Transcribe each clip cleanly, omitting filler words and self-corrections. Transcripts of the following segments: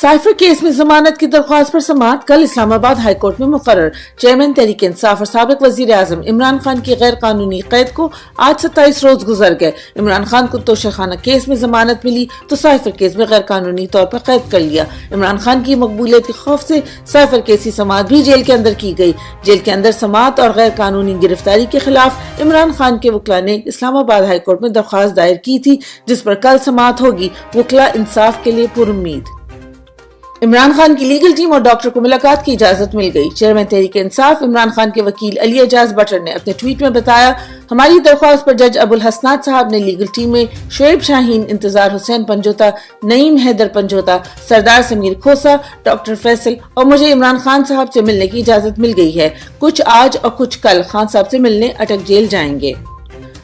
Cipher case में जमानत की दरख्वास्त पर समाअत कल इस्लामाबाद हाई कोर्ट में मुकर्रर। चेयरमैन तहरीक इंसाफ और साबिक वजीर आजम इमरान खान की गैर कानूनी कैद को आज 27 रोज गुजर गए। इमरान खान को तोशाखाना केस में जमानत मिली तो साइफर केस में गैर कानूनी तौर पर कैद कर लिया। इमरान खान की मकबूलियत के खौफ से साइफर केस की समाअत भी जेल के अंदर की गई। जेल के अंदर समाअत और गैर कानूनी गिरफ्तारी के खिलाफ इमरान खान के वकला ने इस्लामाबाद हाई कोर्ट में दरख्वास्त दायर की थी, जिस पर कल समाअत होगी। वकला इंसाफ के लिए पुरुम्मीद। इमरान खान की लीगल टीम और डॉक्टर को मुलाकात की इजाजत मिल गई। चेयरमैन तहरीक इंसाफ इमरान खान के वकील अली एजाज बटर ने अपने ट्वीट में बताया, हमारी दरख्वास्त पर जज अबुल हसनात साहब ने लीगल टीम में शोएब शाहीन, इंतजार हुसैन पंजोता, नईम हैदर पंजोता, सरदार समीर खोसा, डॉक्टर फैसल और मुझे इमरान खान साहब से मिलने की इजाजत मिल गई है। कुछ आज और कुछ कल खान साहब से मिलने अटक जेल जाएंगे।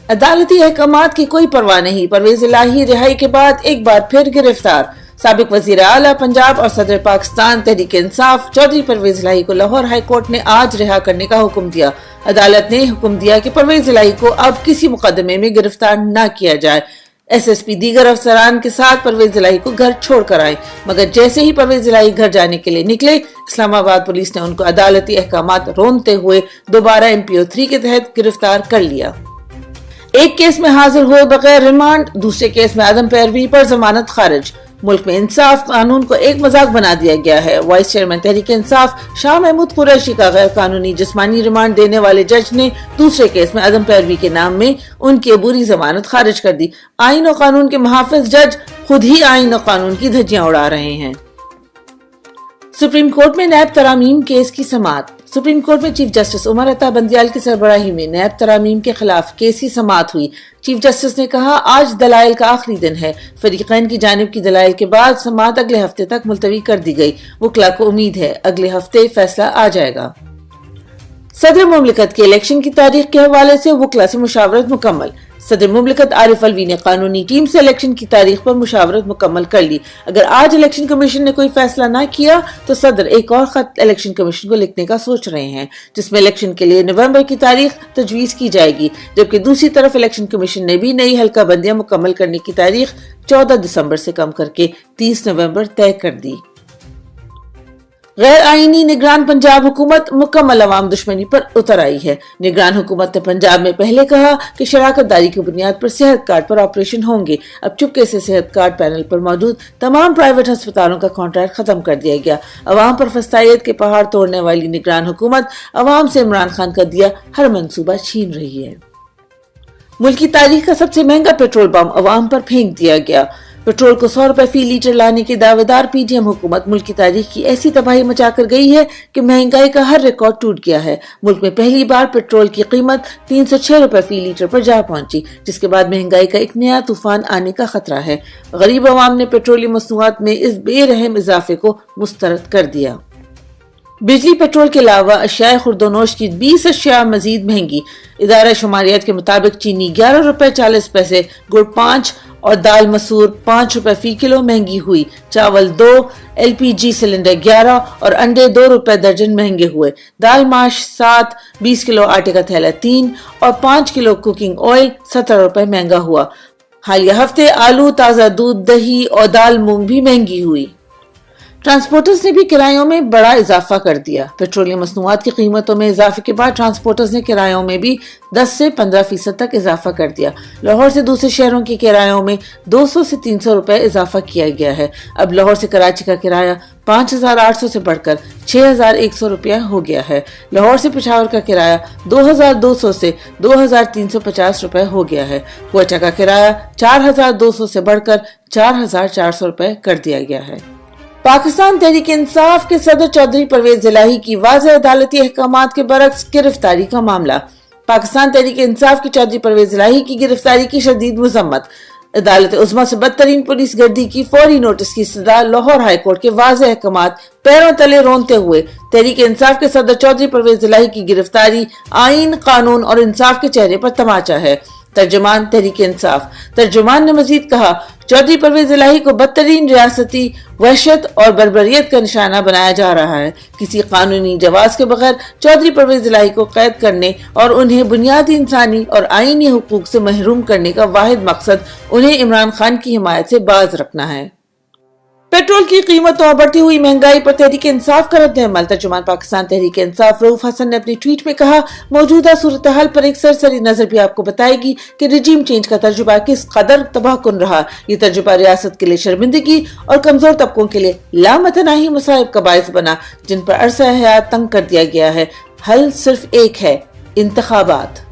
अदालती अहकामात की कोई परवाह नहीं, परवेज इलाही रिहाई के बाद एक बार फिर गिरफ्तार। साबिक वजीर आला पंजाब और सदर पाकिस्तान तहरीक इंसाफ चौधरी परवेज इलाही को लाहौर हाई कोर्ट ने आज रिहा करने का हुक्म दिया। अदालत ने हुक्म दिया कि परवेज इलाही को अब किसी मुकदमे में गिरफ्तार न किया जाए। SSP दीगर अफसरान के साथ परवेज इलाही को घर छोड़ कर आए, मगर जैसे ही परवेज इलाही घर जाने के लिए निकले, इस्लामाबाद पुलिस ने उनको अदालती अहकामात रोनते हुए दोबारा MPO 3 के तहत गिरफ्तार कर लिया। एक केस में हाजिर हुए बगैर रिमांड, दूसरे केस में आदम पैरवी पर जमानत खारिज। मुल्क में इंसाफ कानून को एक मजाक बना दिया गया है। वाइस चेयरमैन तहरीक इंसाफ शाह महमूद कुरैशी का गैर कानूनी जिस्मानी रिमांड देने वाले जज ने दूसरे केस में आदम पैरवी के नाम में उनकी अबूरी जमानत खारिज कर दी। आईन और कानून के मुहाफिज जज खुद ही आईन और कानून की धज्जियां उड़ा रहे हैं। सुप्रीम कोर्ट में नैब तरामीम केस की समाअत। सुप्रीम कोर्ट में चीफ जस्टिस उमर अता बंदियाल की सरबराही में नैब तरामीम के खिलाफ केस की समाअत हुई। चीफ जस्टिस ने कहा, आज दलाइल का आखिरी दिन है। फरीकैन की जानिब की दलाइल के बाद समाअत अगले हफ्ते तक मुलतवी कर दी गई। वकला को उम्मीद है अगले हफ्ते फैसला आ जाएगा। सदर मुमलिकत के इलेक्शन की तारीख के हवाले से वकला से मुशावरत मुकम्मल। सदर मुमलिकत आरिफ अलवी ने कानूनी टीम से इलेक्शन की तारीख पर मुशावरत मुकम्मल कर ली। अगर आज इलेक्शन कमीशन ने कोई फैसला ना किया तो सदर एक और खत इलेक्शन कमीशन को लिखने का सोच रहे हैं, जिसमें इलेक्शन के लिए नवंबर की तारीख तजवीज की जाएगी। जबकि दूसरी तरफ इलेक्शन कमीशन ने भी नई हल्का बंदियां मुकम्मल करने की तारीख 14 दिसंबर से कम करके 30 नवंबर तय कर दी। गैर आईनी निगरान पंजाब हुकूमत मुकम्मल अवाम दुश्मनी पर उतर आई है। निगरान हुकूमत ने पंजाब में पहले कहा कि शराकतदारी की बुनियाद पर सेहत कार्ड पर ऑपरेशन होंगे। अब चुपके से सेहत कार्ड पैनल पर मौजूद तमाम प्राइवेट अस्पतालों का कॉन्ट्रैक्ट खत्म कर दिया गया। अवाम पर फसाइयत के पहाड़ तोड़ने वाली निगरान हुकूमत अवाम से इमरान खान का दिया हर मंसूबा छीन रही है। मुल्क की तारीख का सबसे महंगा पेट्रोल पंप अवाम पर फेंक दिया गया। पेट्रोल को 100 रुपए फी लीटर लाने के दावेदार PTM हुकूमत मुल्क की तारीख की ऐसी तबाही मचाकर गई है कि महंगाई का हर रिकॉर्ड टूट गया है। मुल्क में पहली बार पेट्रोल की कीमत 306 रुपए फी लीटर पर जा पहुंची, जिसके बाद महंगाई का एक नया तूफान आने का खतरा है। गरीब अवाम ने पेट्रोलियम मसनूआत में इस बेरहम इजाफे को मुस्तरद कर दिया। बिजली पेट्रोल के अलावा अशिया खुर्दोनोश की 20 अशिया मजीद महंगी। इदारा शुमारियात के मुताबिक चीनी 11 रुपए 40 पैसे, गुड़ 5 और दाल मसूर 5 रुपए फी किलो महंगी हुई। चावल 2, LPG सिलेंडर 11 और अंडे 2 रुपए दर्जन महंगे हुए। दाल माश 7, 20 किलो आटे का थैला 3 और 5 किलो कुकिंग ऑयल 17 रुपए महंगा हुआ। हालिया हफ्ते आलू, ताज़ा दूध, दही और दाल मूंग भी महंगी हुई। ट्रांसपोर्टर्स ने भी किरायों में बड़ा इजाफा कर दिया। पेट्रोलियम मसनूआत की कीमतों में इजाफे के बाद ट्रांसपोर्टर्स ने किरायों में भी 10 से 15% तक इजाफा कर दिया। लाहौर से दूसरे शहरों के किरायों में 200 से 300 रुपए इजाफा किया गया है। अब लाहौर से कराची का किराया 5800 से बढ़कर 6100 रुपया हो गया है। लाहौर से पेशावर का किराया 2200 से 2350 रुपए हो गया है। क्वेटा का किराया 4200 से बढ़कर 4400 रुपए कर दिया गया है। पाकिस्तान तहरीक इंसाफ के सदर चौधरी परवेज इलाही की वाज़ेह अदालती अहकामात के बरक्स गिरफ्तारी का मामला। पाकिस्तान तहरीक इंसाफ की चौधरी परवेज इलाही की गिरफ्तारी की शदीद मुज़म्मत। अदालत उज़्मा से बदतरीन पुलिस गर्दी की फौरी नोटिस की सदा लाहौर हाई कोर्ट के वाज़ेह अहकामात पैरों तले रोनते हुए तहरीक इंसाफ के सदर चौधरी परवेज इलाही की गिरफ्तारी आईन, कानून और इंसाफ के चेहरे पर तमाचा है। तर्जुमान तहरीक इंसाफ। तर्जुमान ने मजीद कहा, चौधरी परवेज इलाही को बदतरीन रियासती वहशत और बर्बरियत का निशाना बनाया जा रहा है। किसी कानूनी जवाज के बगैर चौधरी परवेज इलाही को कैद करने और उन्हें बुनियादी इंसानी और आईनी हुकूक से महरूम करने का वाहिद मकसद उन्हें इमरान खान की हिमायत से बाज रखना है। पेट्रोल की कीमतों और बढ़ती हुई महंगाई पर तहरीक इंसाफ का रद्द-ए-अमल। तर्जुमान पाकिस्तान तहरीक इंसाफ रऊफ हसन ने अपनी ट्वीट में कहा, मौजूदा सूरत हाल पर एक सरसरी नजर भी आपको बताएगी कि रिजीम चेंज का तजुर्बा किस कदर तबाहकुन रहा। ये तजुर्बा रियासत के लिए शर्मिंदगी और कमजोर तबकों के लिए लामतनाही मसाइब का बायस बना, जिन पर अरसा हयात तंग कर दिया गया है। हल सिर्फ एक है, इंतखाबात।